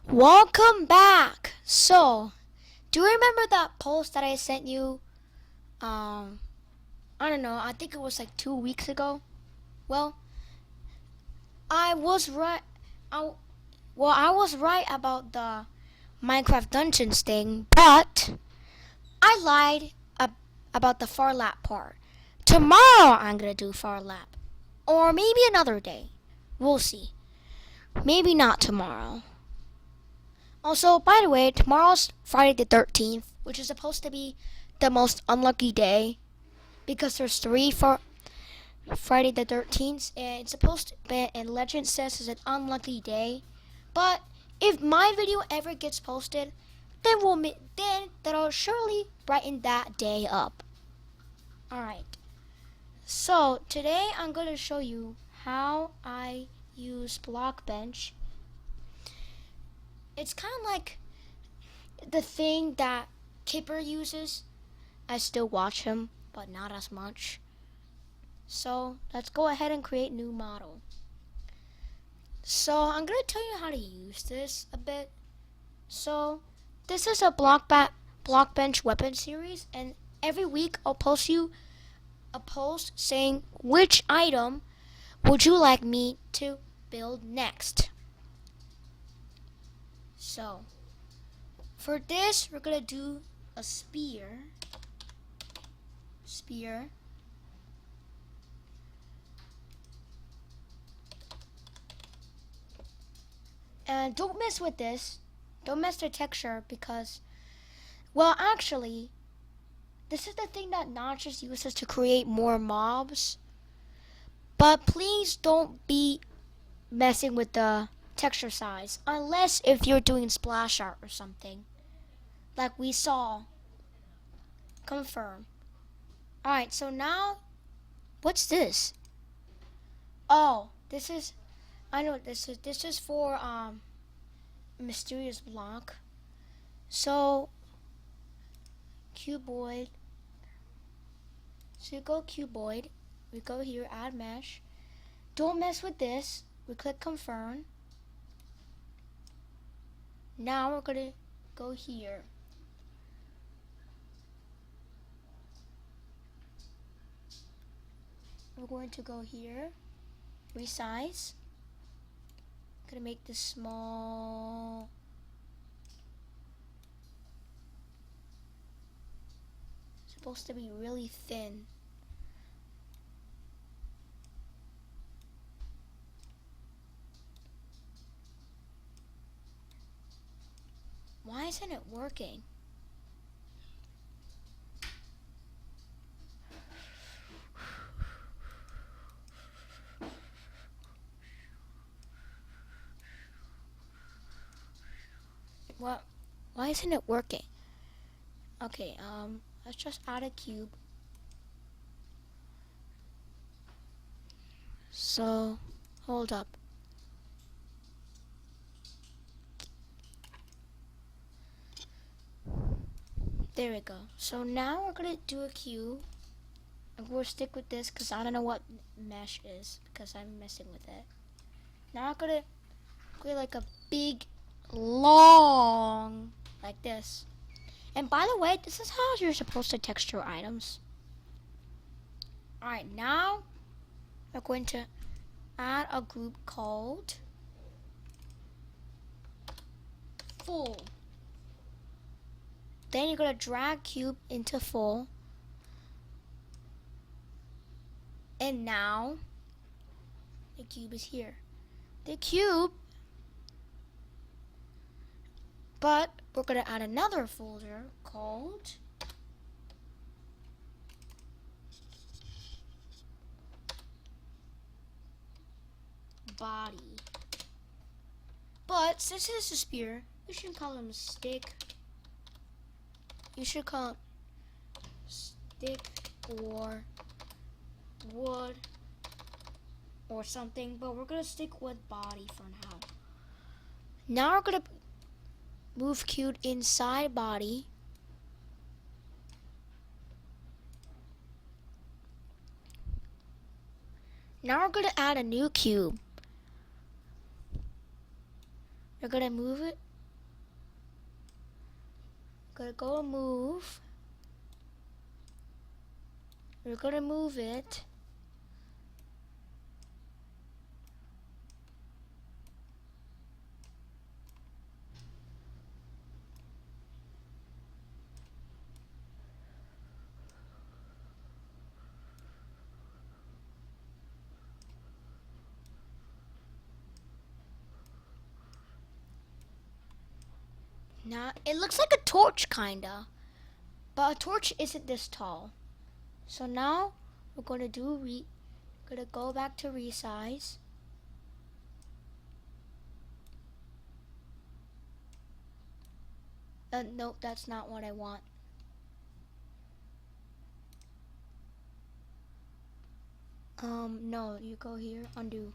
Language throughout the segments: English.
Welcome back. So, do you remember that post that I sent you? I don't know. I think it was like 2 weeks ago. Well, I was right. I, I was right about the Minecraft Dungeons thing, but I lied about the PharLap part. Tomorrow I'm gonna do PharLap, or maybe another day. We'll see. Maybe not tomorrow. Also, by the way, tomorrow's Friday the 13th, which is supposed to be the most unlucky day because there's three for Friday the 13th, and it's supposed to be, and legend says it's an unlucky day. But if my video ever gets posted, then that'll surely brighten that day up. Alright, so today I'm going to show you how I use Blockbench. It's kind of like the thing that Kipper uses. I still watch him, but not as much. So let's go ahead and create new model. So I'm going to tell you how to use this a bit. So this is a Blockbench weapon series, and every week I'll post you a post saying which item would you like me to build next. So for this, we're going to do a spear. And don't mess with this. Don't mess the texture because, well, actually, this is the thing that Notches uses to create more mobs. But please don't be messing with the texture size unless if you're doing splash art or something like we saw. Confirm. Alright, so now, what's this? Oh, I know what this is. This is for mysterious block. So cuboid. So you go cuboid. We go here, add mesh. Don't mess with this. We click confirm. Now we're gonna go here. We're going to go here, resize. Gonna make this small. It's supposed to be really thin. Why isn't it working? What? Why isn't it working? Okay, let's just add a cube. So, hold up. There we go. So now we're gonna do a cube. And we'll stick with this because I don't know what mesh is because I'm messing with it. Now I'm gonna create like a big, long, like this. And by the way, this is how you're supposed to texture items. Alright, now we're going to add a group called full. Then you're going to drag cube into full. And now the cube is here. The cube, but we're going to add another folder called body. But since it's a spear, you shouldn't call him stick. You should call him stick or wood or something, but we're gonna stick with body for now. Now we're gonna move cube inside body. Now we're gonna add a new cube. We're gonna move it Gonna go move. We're gonna move it. Now it looks like a torch kinda, but a torch isn't this tall. So now we're gonna gonna go back to resize. Nope, that's not what I want. No, you go here, undo.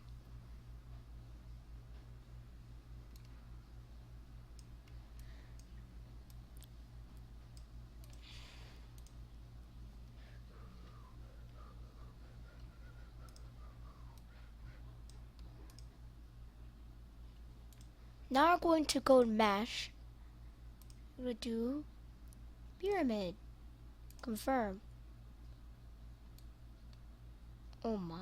Now we're going to go mesh. We're gonna do pyramid. Confirm. Oh my.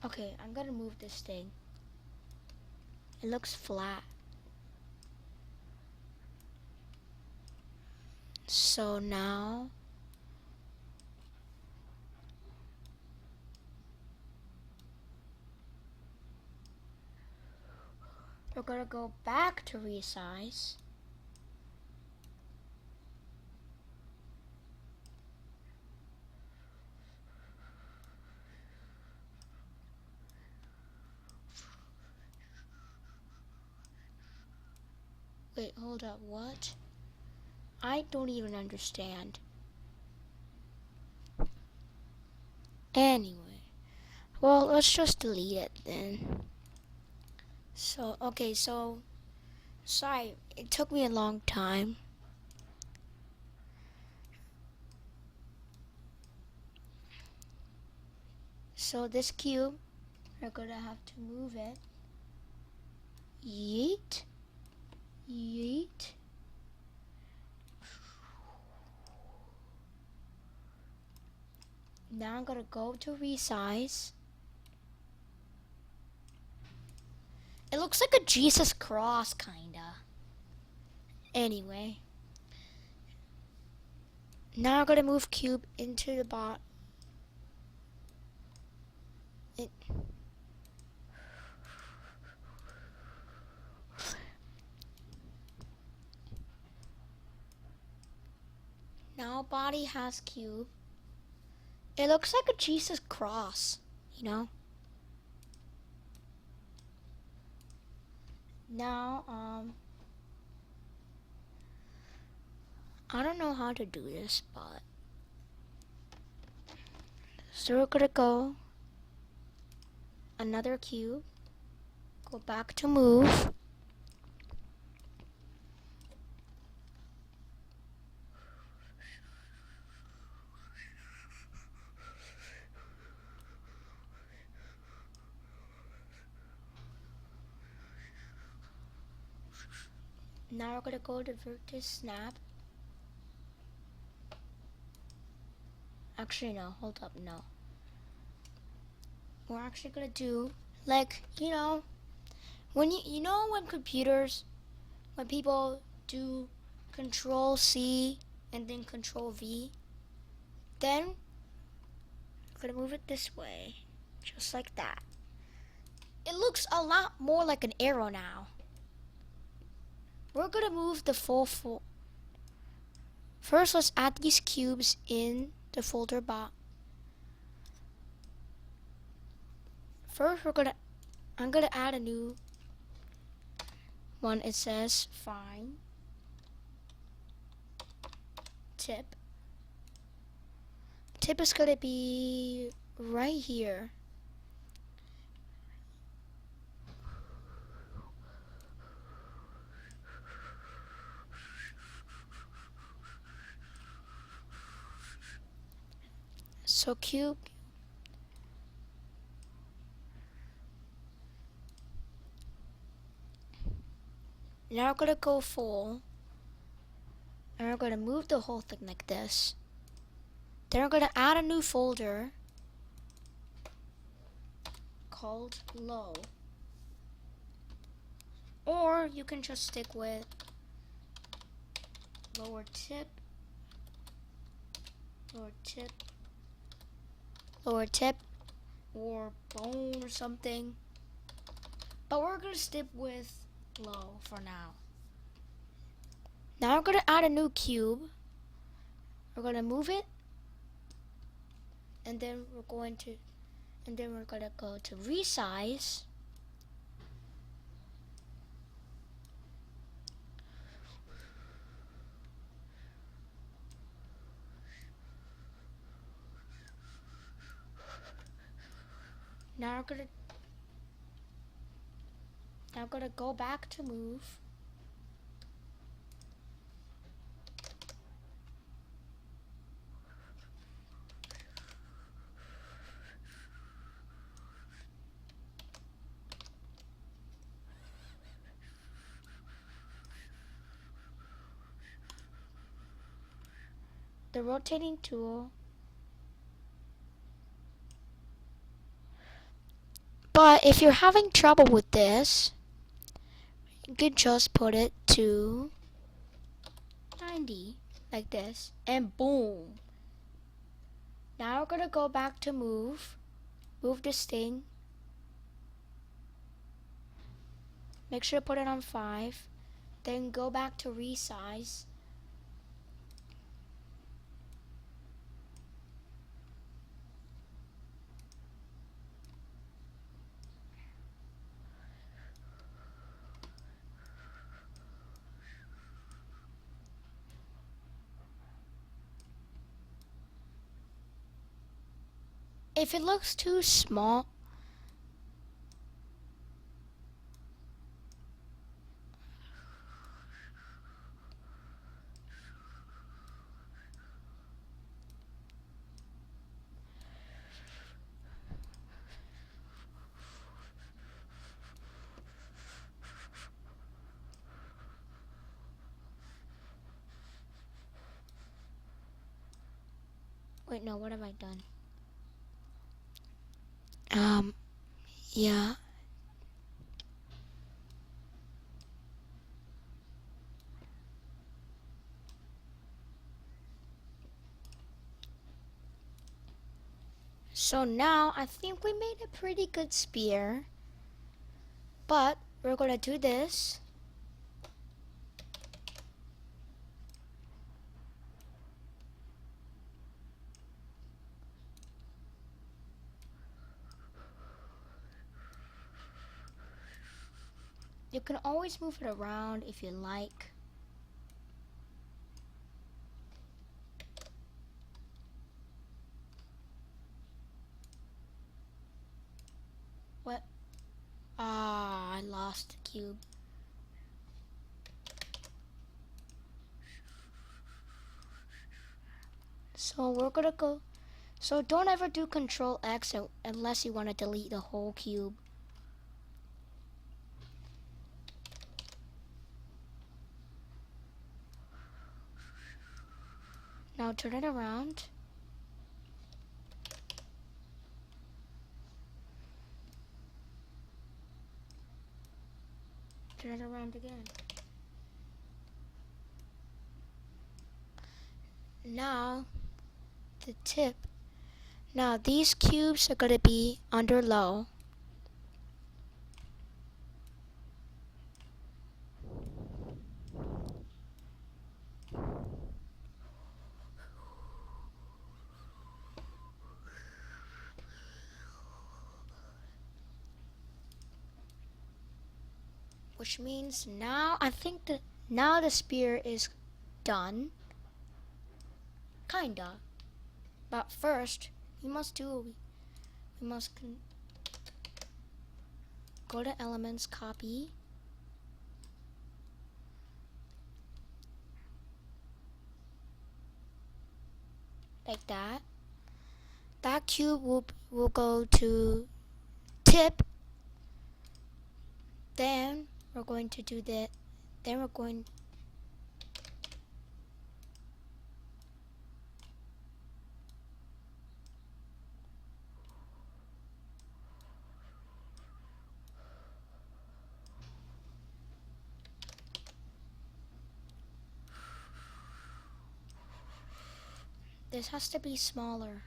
Okay, I'm gonna move this thing. It looks flat. So now we're gonna go back to resize. Wait, hold up, what? I don't even understand. Anyway, well, let's just delete it then. So, okay, so, sorry, it took me a long time. So this cube, we're gonna have to move it. Yeet. Yeet. Now I'm gonna go to resize. It looks like a Jesus cross, kinda. Anyway. Now I'm gonna move cube into the bot. Now body has cube. It looks like a Jesus cross, you know? Now, I don't know how to do this, but so we're gonna go another cube, go back to move. Now we're gonna go to vertex snap. Actually, no, hold up, no. We're actually gonna do, like, you know, when when computers, when people do Control C and then Control V, then we're gonna move it this way, just like that. It looks a lot more like an arrow now. We're gonna move the full. First, let's add these cubes in the folder bot. First, I'm gonna add a new one. It says find tip. Tip is gonna be right here. So cube. Now we're gonna go full. And we're gonna move the whole thing like this. Then we're gonna add a new folder called low. Or you can just stick with lower tip, lower tip, lower tip, or bone or something. But we're gonna stick with low for now. Now we're gonna add a new cube. We're gonna move it, and then we're gonna go to resize. Now we're gonna go back to move. The rotating tool. But if you're having trouble with this, you can just put it to 90, like this, and boom. Now we're gonna go back to move this thing. Make sure to put it on 5, then go back to resize. If it looks too small, wait, no, what have I done? Yeah. So now I think we made a pretty good spear, but we're gonna do this. You can always move it around if you like. What? Ah, I lost the cube. So we're gonna go. So don't ever do Control X unless you want to delete the whole cube. Now turn it around. Turn it around again. Now, the tip. Now these cubes are gonna be under low. Which means now I think that now the spear is done. Kinda. But first, we must go to elements, copy. Like that. That cube will go to tip. Then we're going to do that. Then we're going. This has to be smaller.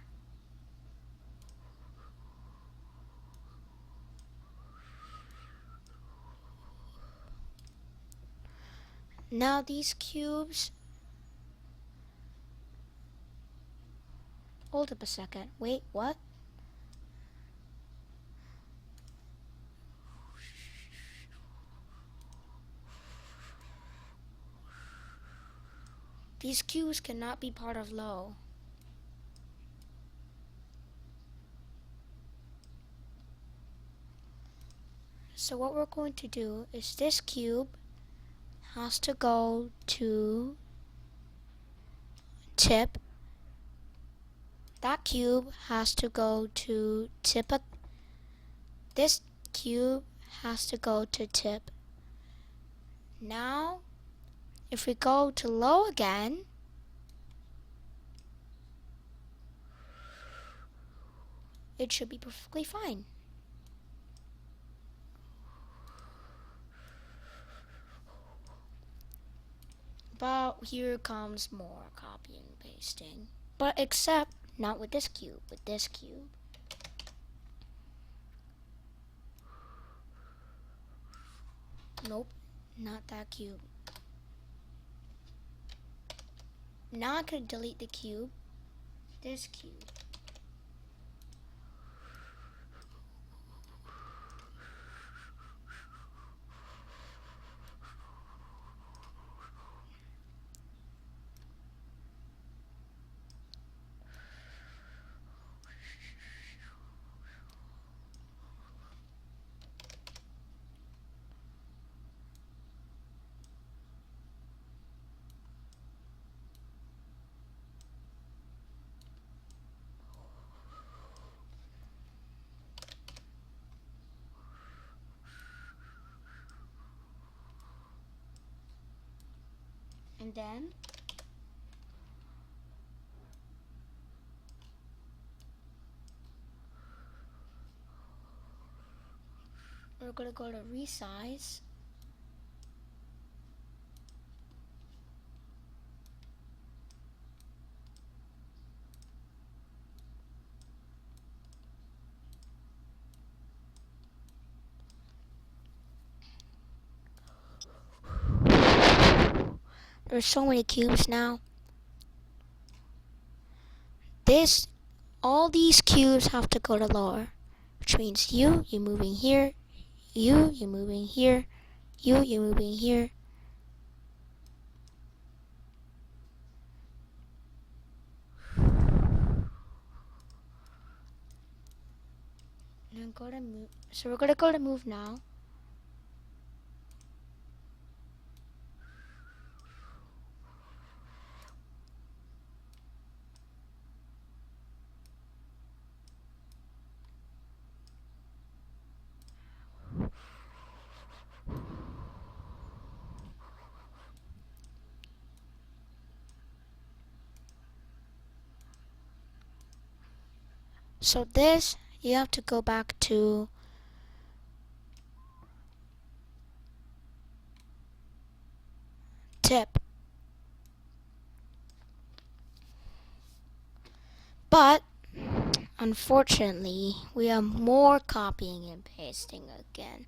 Now these cubes. Hold up a second. Wait, what? These cubes cannot be part of low. So what we're going to do is this cube has to go to tip. That cube has to go to tip. This cube has to go to tip. Now, if we go to low again, it should be perfectly fine. But here comes more copying and pasting. But except not with this cube, with this cube. Nope, not that cube. Now I could delete the cube. This cube. And then we're gonna go to resize. There's so many cubes now. All these cubes have to go to lower, which means you're moving here, you're moving here, you're moving here. And go to move. So we're gonna go to move now. So this, you have to go back to tip. But, unfortunately, we have more copying and pasting again.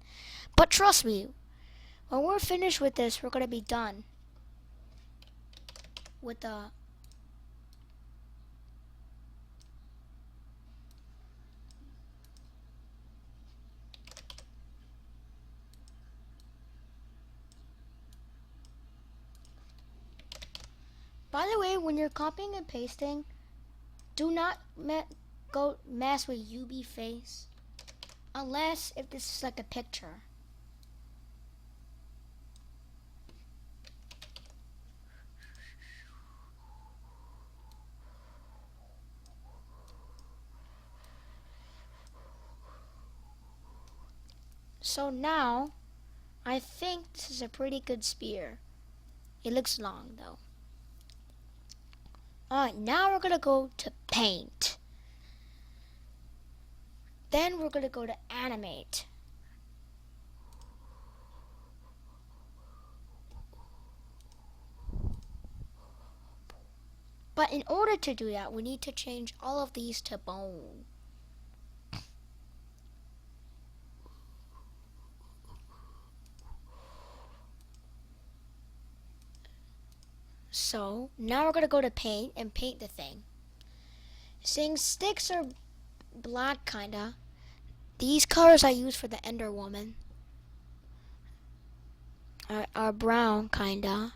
But trust me, when we're finished with this, we're going to be done with the By the way, when you're copying and pasting, do not go mess with UV face, unless if this is like a picture. So now, I think this is a pretty good spear. It looks long though. Alright, now we're gonna go to paint. Then we're gonna go to animate. But in order to do that, we need to change all of these to bone. So now we're gonna go to paint and paint the thing. Since sticks are black kinda, these colors I use for the Ender Woman are brown kinda.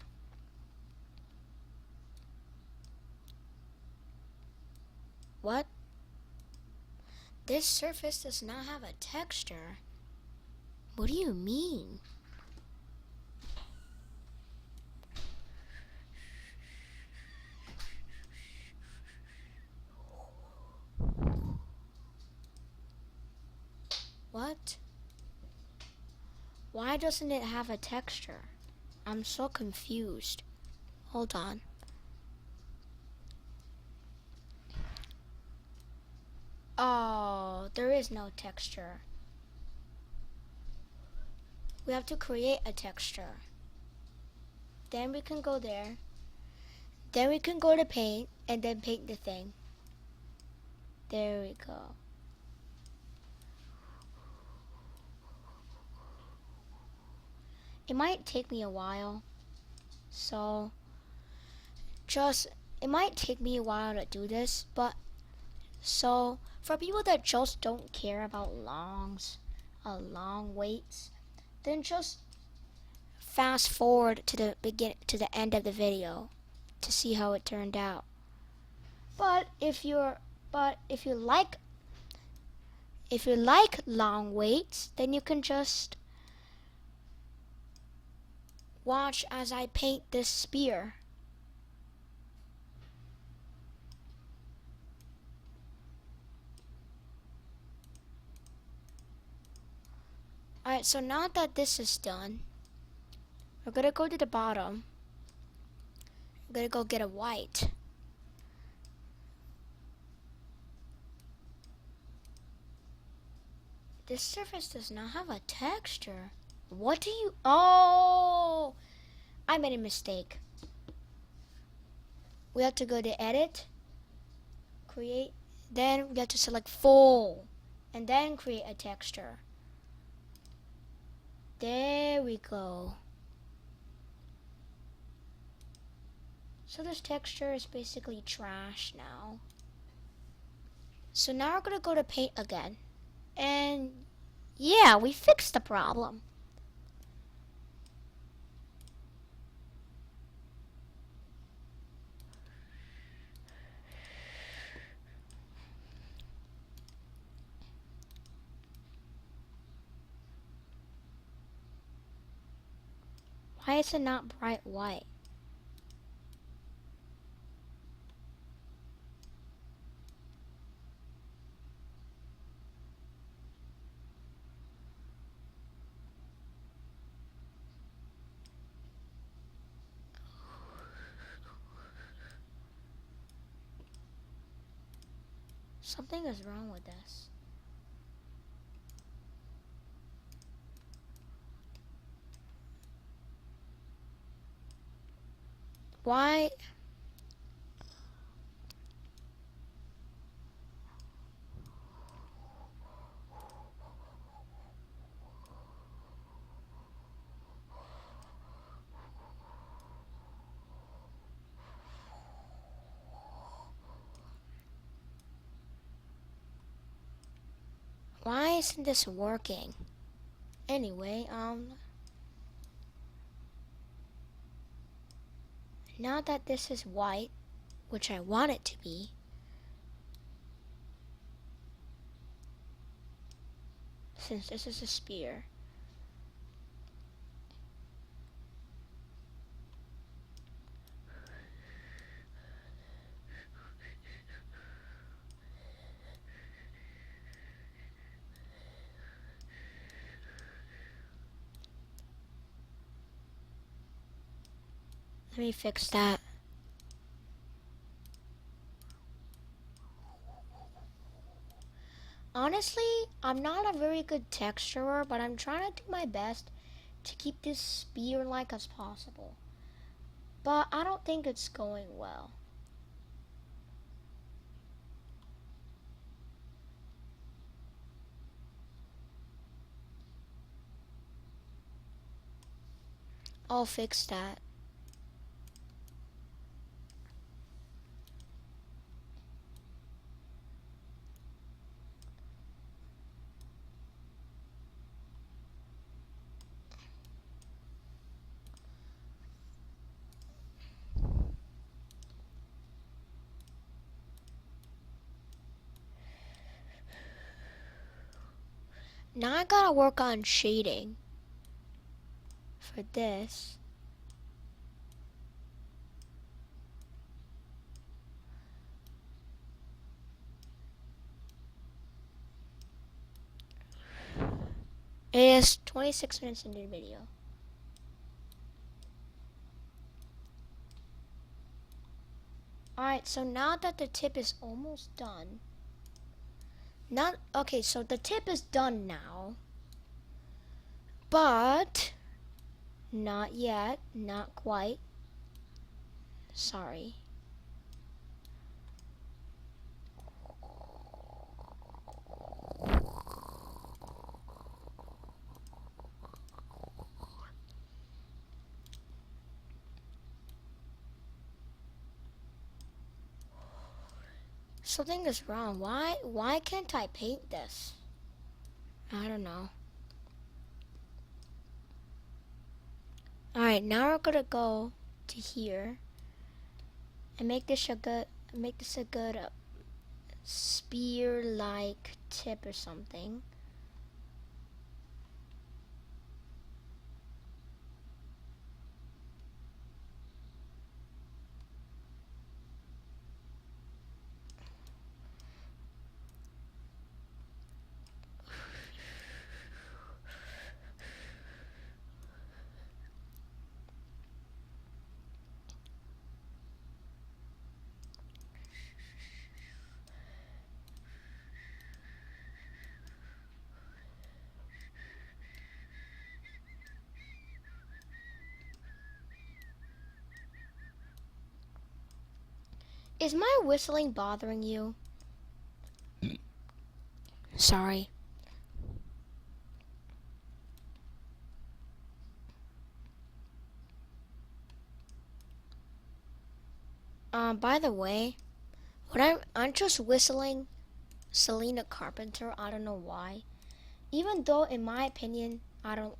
What? This surface does not have a texture. What do you mean? What? Why doesn't it have a texture? I'm so confused. Hold on. Oh, there is no texture. We have to create a texture. Then we can go there. Then we can go to paint and then paint the thing. There we go. It might take me a while. So, it might take me a while to do this, but so for people that just don't care about long waits, then just fast forward to the end of the video to see how it turned out. But if you like long waits, then you can just watch as I paint this spear. Alright, so now that this is done, we're gonna go to the bottom. We're gonna go get a white. This surface does not have a texture. What do you... Oh! I made a mistake. We have to go to edit, create, then we have to select full, and then create a texture. There we go. So this texture is basically trash now. So now we're gonna go to paint again. And yeah, we fixed the problem. Why is it not bright white? Something is wrong with this. Why? Why isn't this working? Anyway, now that this is white, which I want it to be, since this is a spear, Let me fix that. Honestly, I'm not a very good texturer, but I'm trying to do my best to keep this spear-like as possible. But I don't think it's going well. I'll fix that. Now I gotta work on shading for this. It is 26 minutes into the video. Alright, so now that the tip is almost done. So the tip is done now. But not yet, not quite. Sorry. Something is wrong. Why can't I paint this? I don't know. Alright, now we're gonna go to here and make this a good spear-like tip or something. Is my whistling bothering you? Sorry. By the way, I'm just whistling Selena Carpenter. I don't know why. Even though in my opinion, I don't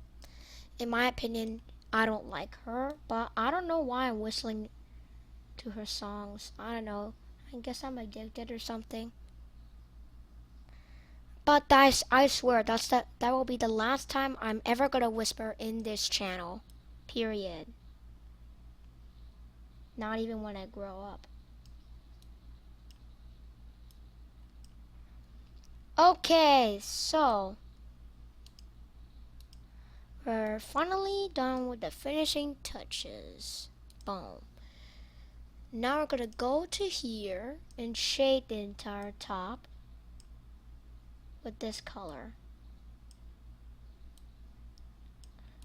like her, but I don't know why I'm whistling to her songs. I don't know. I guess I'm addicted or something. But guys, I swear that will be the last time I'm ever gonna whisper in this channel. Period. Not even when I grow up. Okay, so we're finally done with the finishing touches. Boom. Now we're gonna go to here and shade the entire top with this color.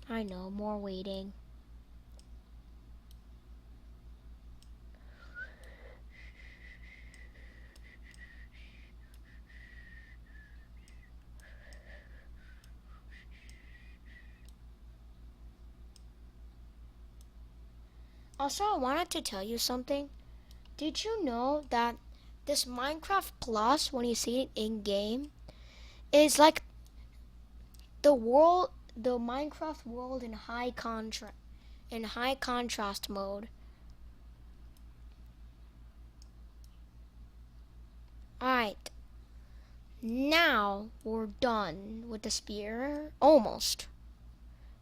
I know, more waiting. Also, I wanted to tell you something. Did you know that this Minecraft Plus, when you see it in game, is like the Minecraft world in high contrast mode. Alright. Now we're done with the spear. Almost.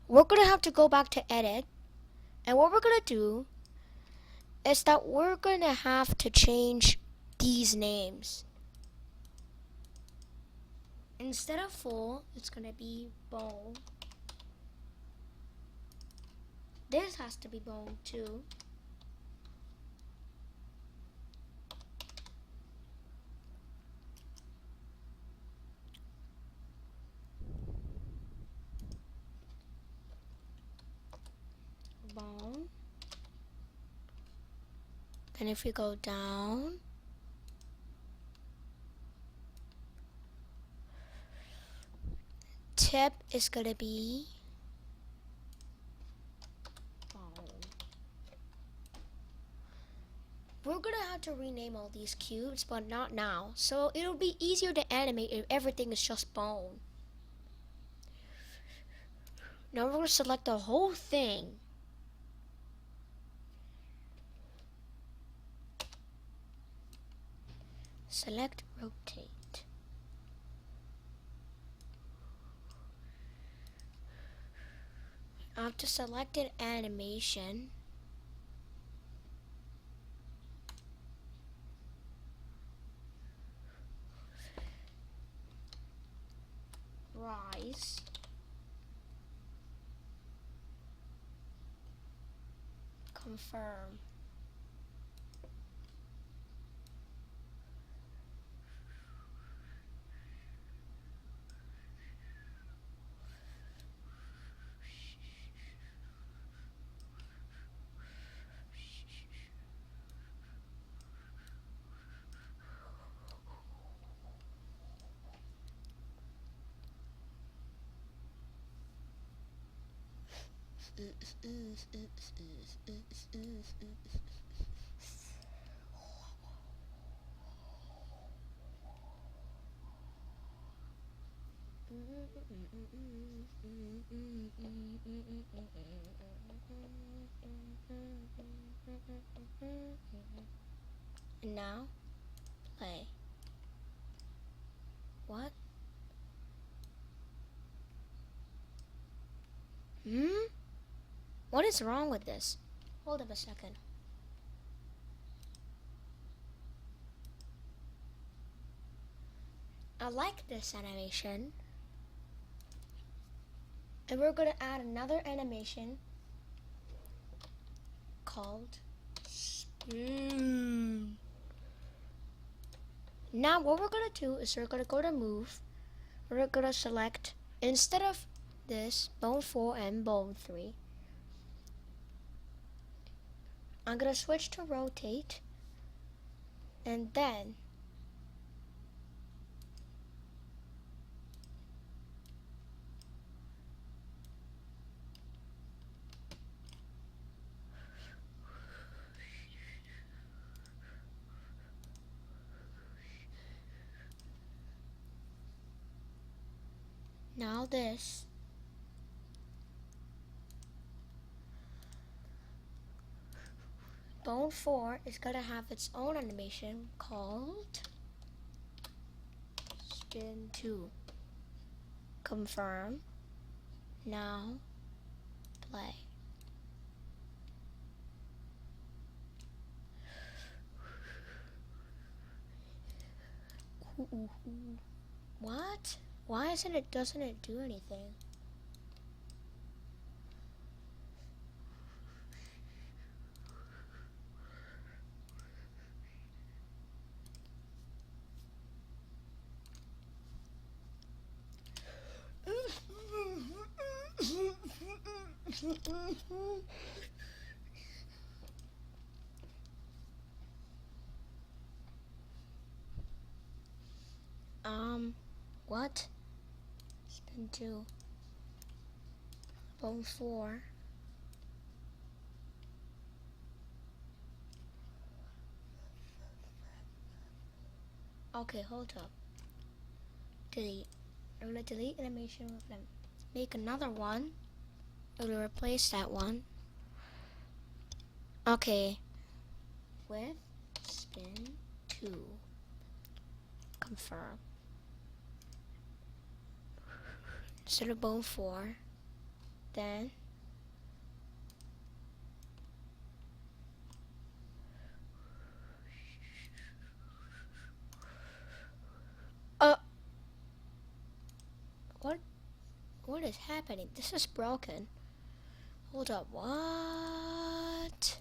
We're gonna have to go back to edit. And what we're gonna do is that we're gonna have to change these names. Instead of full, it's gonna be bone. This has to be bone too. bone. Then if we go down, tip is gonna be bone. We're gonna have to rename all these cubes, but not now. So it'll be easier to animate if everything is just bone. Now we're gonna select the whole thing. Select rotate. After selected animation, rise, confirm. And now, play. What? What is wrong with this? Hold up a second. I like this animation. And we're going to add another animation called spin. Now what we're going to do is we're going to go to move. We're going to select, instead of this, bone 4 and bone 3. I'm going to switch to rotate. And then now this. Bone 4 is going to have its own animation called spin 2. Confirm. Now play. What? Why doesn't it do anything? What? Spin 2. Bone 4. Okay, hold up. Delete. I'm gonna delete animation. We're gonna make another one. I'm gonna replace that one. Okay. With spin 2. Confirm. Instead of bone 4. Then what is happening? This is broken. Hold up, what?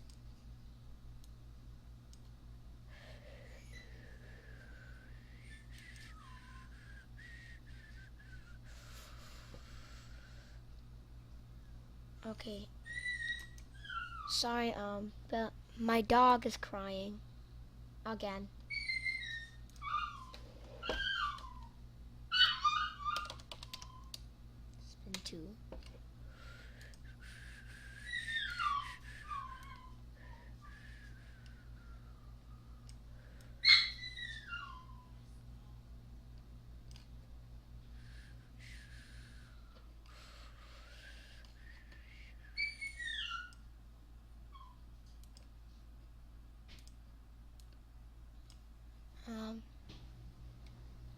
Okay. Sorry, but my dog is crying again. Spin 2.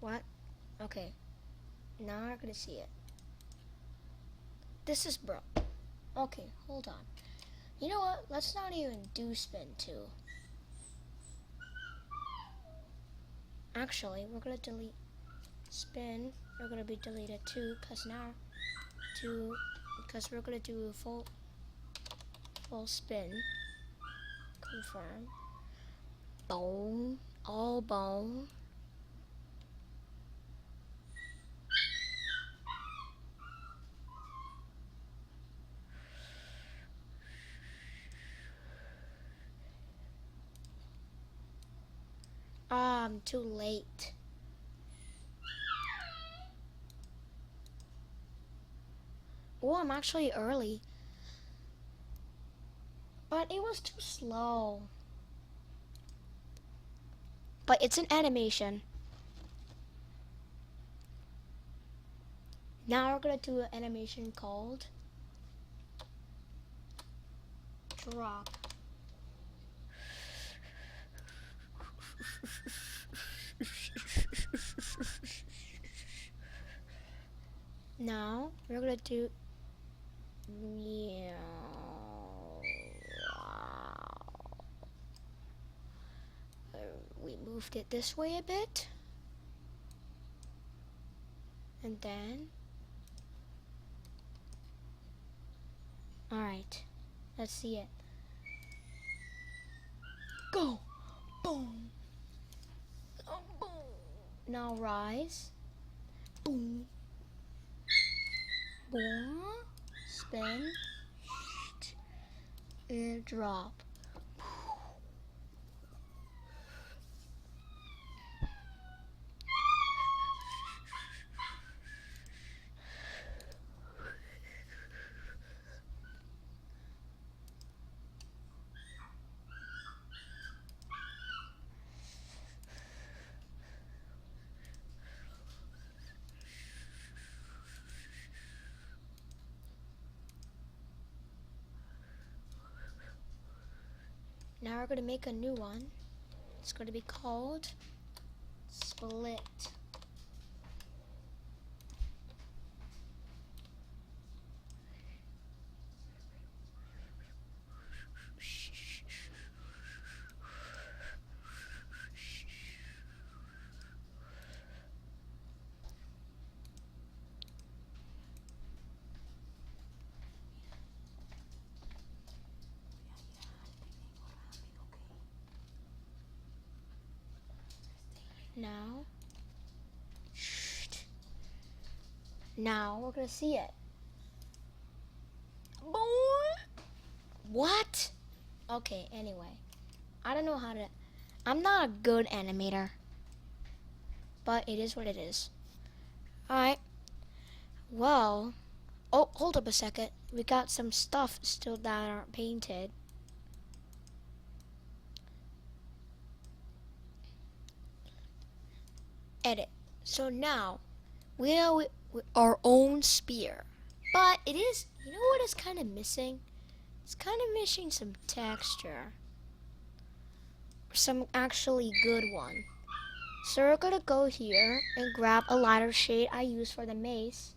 What? Okay. Now I'm gonna see it. This is bro. Okay, hold on. You know what? Let's not even do spin 2. Actually, we're gonna delete spin. We're gonna be deleted too, because we're gonna do a full spin. Confirm. Bone. All bone. I'm too late. Oh, I'm actually early. But it was too slow. But it's an animation. Now we're gonna do an animation called drop. Now we're gonna do meow. We moved it this way a bit, and then all right, let's see it. Go, boom. Oh, boom. Now rise, boom, boom, spin, and drop. Now we're going to make a new one. It's going to be called split. Now we're gonna see it. What? Okay, anyway. I don't know how to... I'm not a good animator. But it is what it is. Alright. Well... Oh, hold up a second. We got some stuff still that aren't painted. Edit. So now, we have our own spear. But it is... You know what is kind of missing? It's kind of missing some texture. Some actually good one. So we're gonna go here and grab a lighter shade I use for the mace.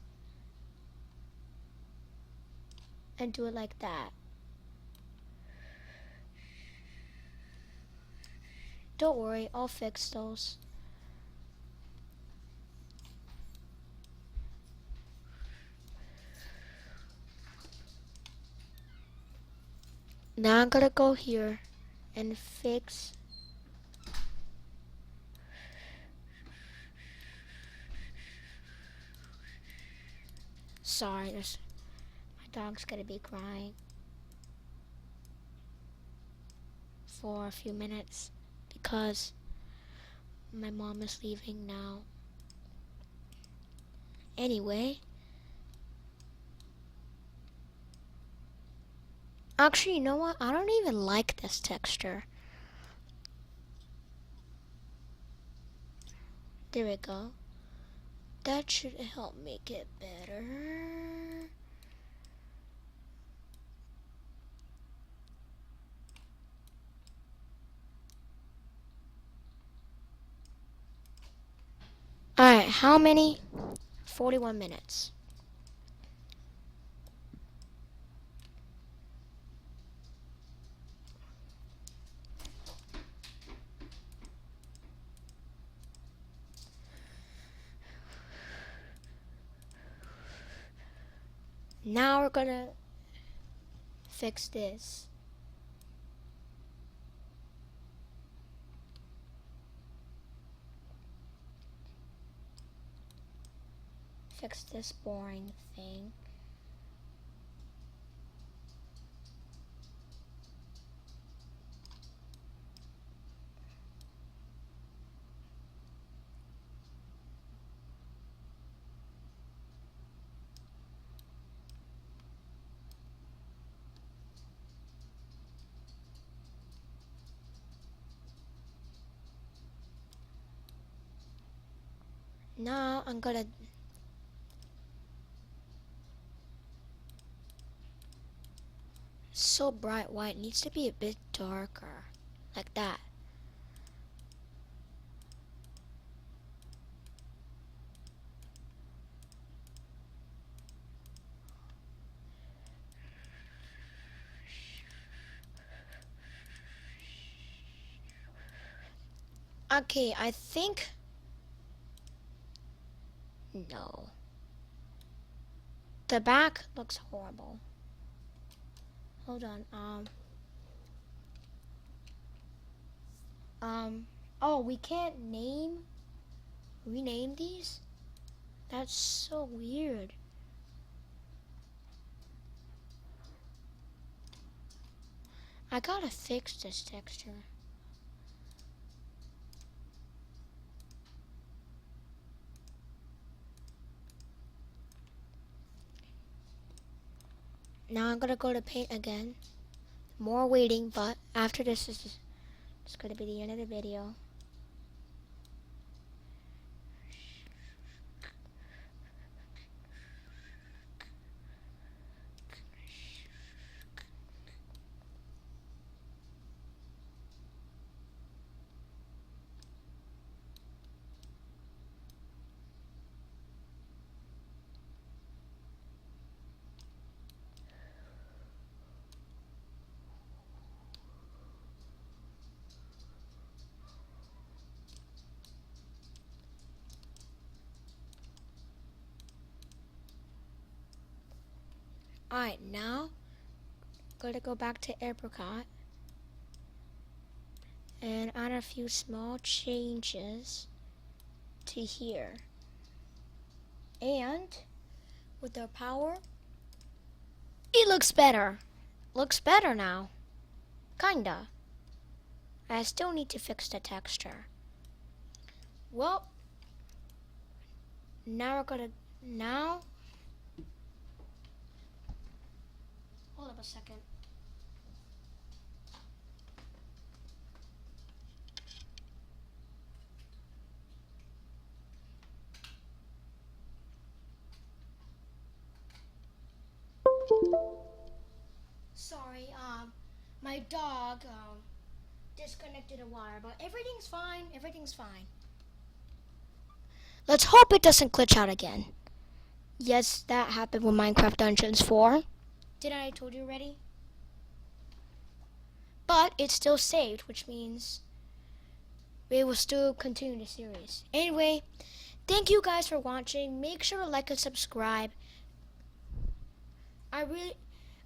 And do it like that. Don't worry, I'll fix those. Now I'm gonna go here and fix. Sorry, my dog's gonna be crying. for a few minutes because my mom is leaving now. Anyway, actually, you know what? I don't even like this texture. There we go. That should help make it better. Alright, how many? 41 minutes. Now we're gonna fix this. Fix this boring thing. Now I'm gonna so bright white, needs to be a bit darker, like that. Okay, I think no. The back looks horrible. Hold on. Oh, we can't rename these? That's so weird. I gotta fix this texture. Now I'm gonna go to paint again. More waiting, but after this is it's gonna be the end of the video. Alright, now gonna go back to apricot and add a few small changes to here. And with our power, it looks better. Looks better now. Kinda. I still need to fix the texture. Well, now we're gonna hold up a second. Sorry, my dog disconnected a wire, but everything's fine. Everything's fine. Let's hope it doesn't glitch out again. Yes, that happened with Minecraft Dungeons 4. Didn't I told you already? But it's still saved, which means we will still continue the series. Anyway, thank you guys for watching. Make sure to like and subscribe. I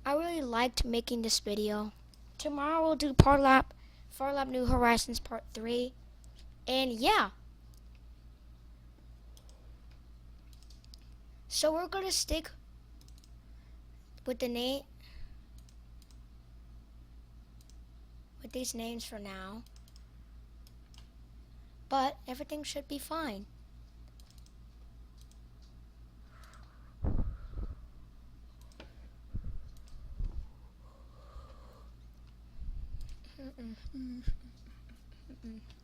really liked making this video. Tomorrow we'll do PharLap New Horizons Part 3. And yeah. So we're gonna stick with the name. with these names for now. But everything should be fine.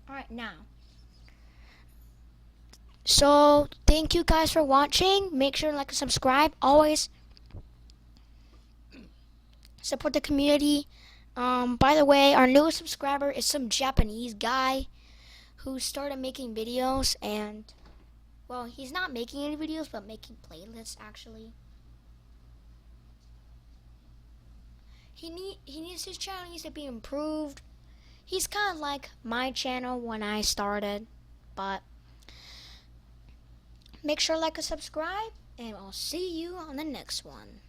Alright, now. So, thank you guys for watching. Make sure to like and subscribe. Always support the community. By the way, our newest subscriber is some Japanese guy who started making videos, and well, he's not making any videos but making playlists actually. He needs his channel needs to be improved. He's kind of like my channel when I started, but make sure to like and subscribe, and I'll see you on the next one.